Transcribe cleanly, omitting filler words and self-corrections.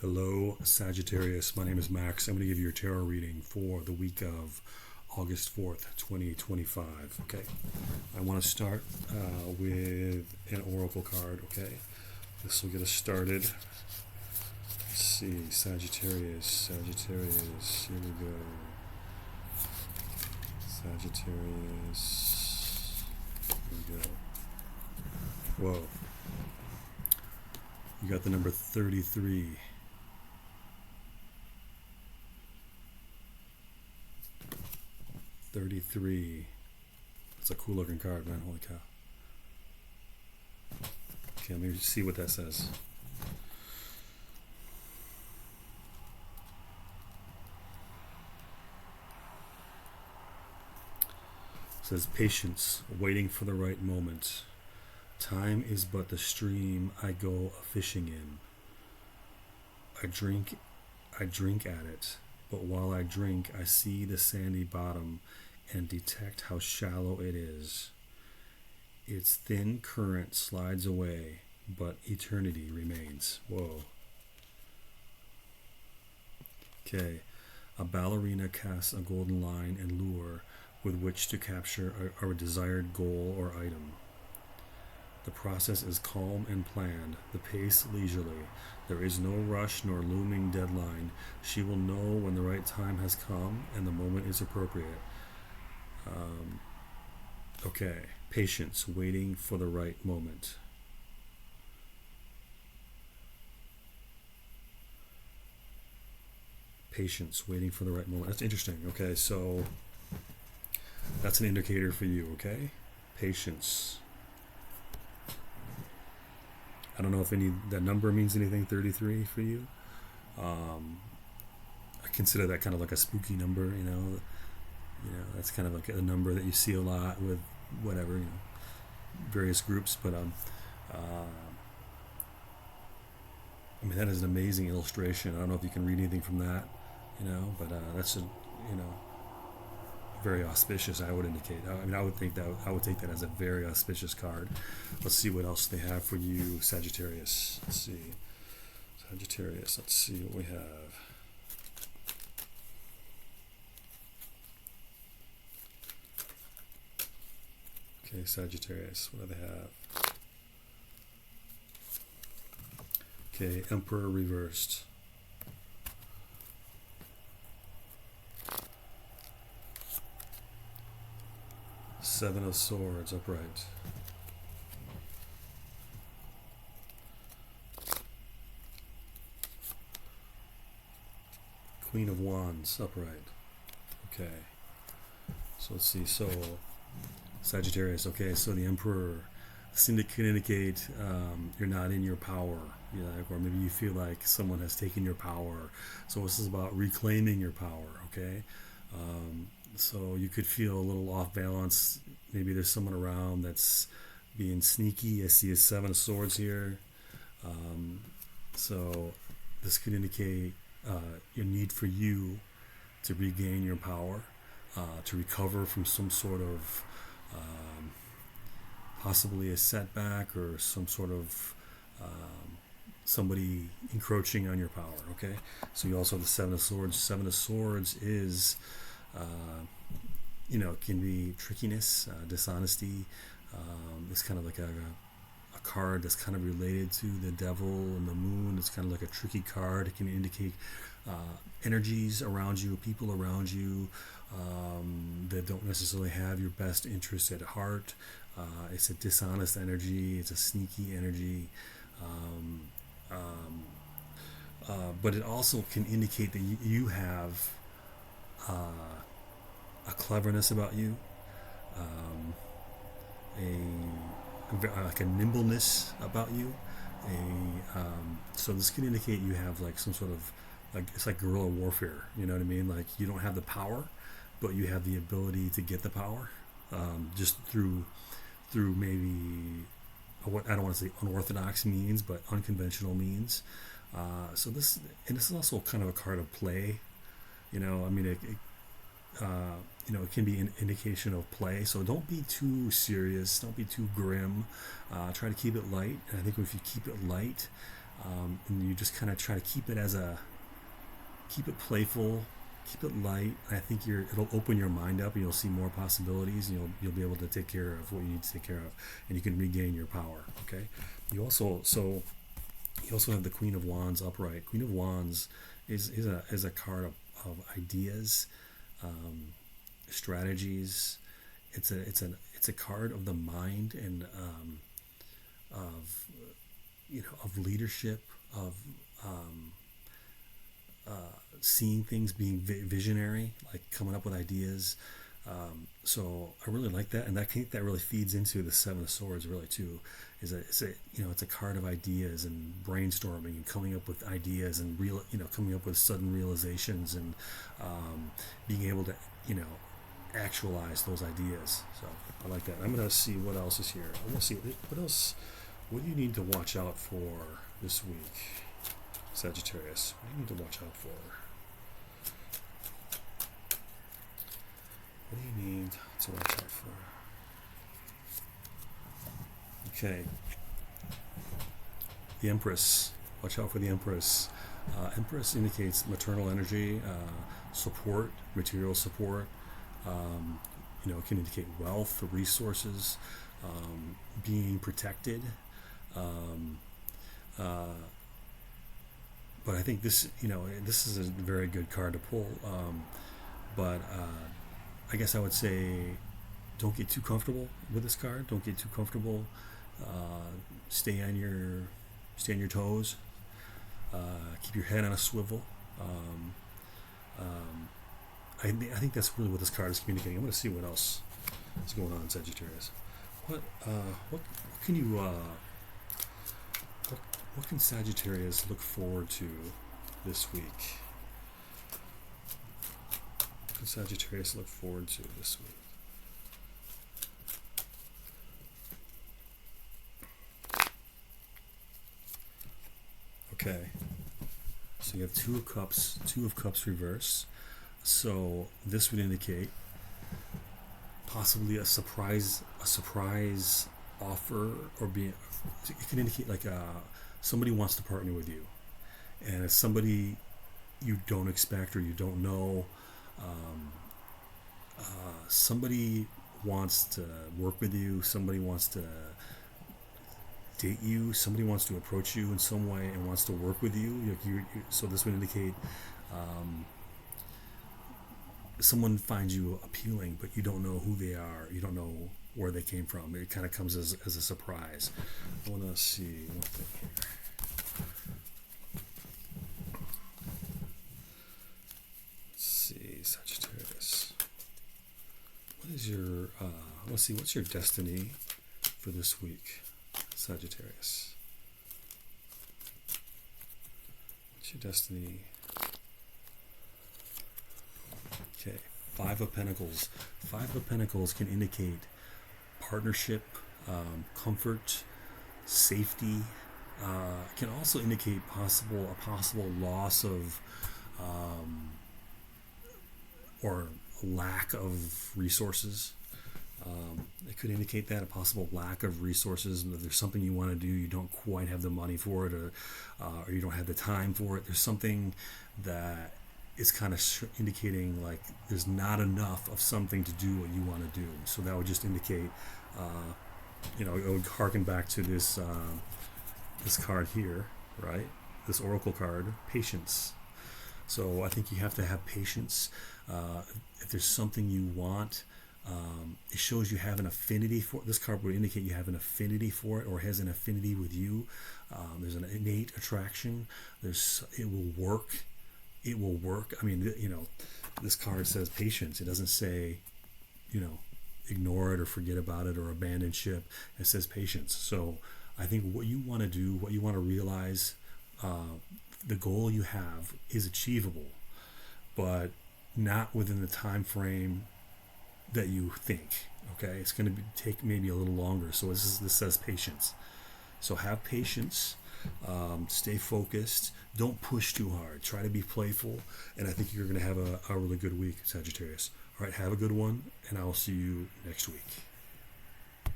Hello, Sagittarius. My name is Max. I'm going to give you your tarot reading for the week of August 4th, 2025. Okay. I want to start with an oracle card. Okay. This will get us started. Let's see. Sagittarius. Here we go. Sagittarius. Here we go. Whoa. You got the number 33. 33. That's a cool looking card, man. Holy cow. Okay, let me see what that says. It says patience, waiting for the right moment. Time is but the stream I go a fishing in. I drink at it, but while I drink, I see the sandy bottom and detect how shallow it is. Its thin current slides away, but eternity remains. Whoa. Okay. A ballerina casts a golden line and lure with which to capture a desired goal or item. The process is calm and planned, the pace leisurely. There is no rush nor looming deadline. She will know when the right time has come and the moment is appropriate. Okay, patience, waiting for the right moment. Patience, waiting for the right moment. That's interesting. Okay, so that's an indicator for you, okay? Patience. I don't know if that number means anything, 33 for you. I consider that kind of like a spooky number, you know. That's kind of like a number that you see a lot with whatever, various groups. But I mean, that is an amazing illustration. I don't know if you can read anything from that, but that's very auspicious. I would indicate. I would think that I would take that as a very auspicious card. Let's see what else they have for you, Sagittarius. Let's see, Sagittarius. Let's see what we have. Okay, Sagittarius. What do they have? Okay, Emperor reversed. Seven of Swords upright. Queen of Wands upright. Okay. So let's see. So Sagittarius. Okay. So the Emperor. This can indicate you're not in your power. Or maybe you feel like someone has taken your power. So this is about reclaiming your power. Okay. So you could feel a little off balance. Maybe there's someone around that's being sneaky. I see a Seven of Swords here. So this could indicate your need for you to regain your power, to recover from some sort of possibly a setback or some sort of somebody encroaching on your power. Okay. So you also have the Seven of Swords. Seven of Swords is it can be trickiness, dishonesty. It's kind of like a card that's kind of related to the devil and the moon. It's kind of like a tricky card. It can indicate energies around you, people around you that don't necessarily have your best interests at heart. It's a dishonest energy. It's a sneaky energy. But it also can indicate that you have a cleverness about you, like a nimbleness about you. So this can indicate you have like some sort of it's like guerrilla warfare. You know what I mean? Like you don't have the power, but you have the ability to get the power, just through maybe what I don't want to say unorthodox means, but unconventional means. So this is also kind of a card of play. It can be an indication of play. So don't be too serious. Don't be too grim. Try to keep it light. And I think if you keep it light, and you just kind of try to keep it playful, keep it light. I think it'll open your mind up, and you'll see more possibilities, and you'll be able to take care of what you need to take care of, and you can regain your power. Okay. You also have the Queen of Wands upright. Queen of Wands is a card of ideas, strategies. It's a card of the mind, and of of leadership, of seeing things, being visionary, like coming up with ideas. So I really like that, and that really feeds into the Seven of Swords really too. It's a card of ideas and brainstorming and coming up with ideas and coming up with sudden realizations, and being able to actualize those ideas. So I like that. I'm gonna see what else is here. I want to see what else. What do you need to watch out for this week, Sagittarius? What do you need to watch out for? What do you need to watch out for? Okay. The Empress. Watch out for the Empress. Empress indicates maternal energy, support, material support. It can indicate wealth, resources, being protected. But I think this is a very good card to pull. But I guess I would say, don't get too comfortable with this card. Don't get too comfortable. Stay on your toes. Keep your head on a swivel. I think that's really what this card is communicating. I'm going to see what else is going on, Sagittarius. What can you what can Sagittarius look forward to this week? What can Sagittarius look forward to this week? Okay. So you have Two of Cups reverse. So this would indicate possibly a surprise offer, or it can indicate like somebody wants to partner with you, and it's somebody you don't expect or you don't know. Somebody wants to work with you. Somebody wants to date you. Somebody wants to approach you in some way and wants to work with you. So this would indicate someone finds you appealing, but you don't know who they are. You don't know where they came from. It kind of comes as a surprise. I want to see one thing here. Let's see, Sagittarius. What is your, let's see, what's your destiny for this week, Sagittarius? What's your destiny? Okay, Five of Pentacles. Five of Pentacles can indicate partnership, comfort, safety. Can also indicate a possible loss of or lack of resources. It could indicate that a possible lack of resources. If there's something you want to do, you don't quite have the money for it, or you don't have the time for it. There's something that is kind of indicating like there's not enough of something to do what you want to do. So that would just indicate, it would harken back to this card here, right? This Oracle card, patience. So I think you have to have patience. If there's something you want, it shows you have an affinity for it. This card would indicate you have an affinity for it, or has an affinity with you. There's an innate attraction. It will work. It will work. I mean, this card says patience. It doesn't say, ignore it or forget about it or abandon ship. It says patience. So I think what you want to do, what you want to realize, the goal you have is achievable, but not within the time frame that you think. Okay, it's going to take maybe a little longer. So this says patience. So have patience. Stay focused. Don't push too hard. Try to be playful, and I think you're going to have a really good week, Sagittarius. All right, have a good one, and I will see you next week.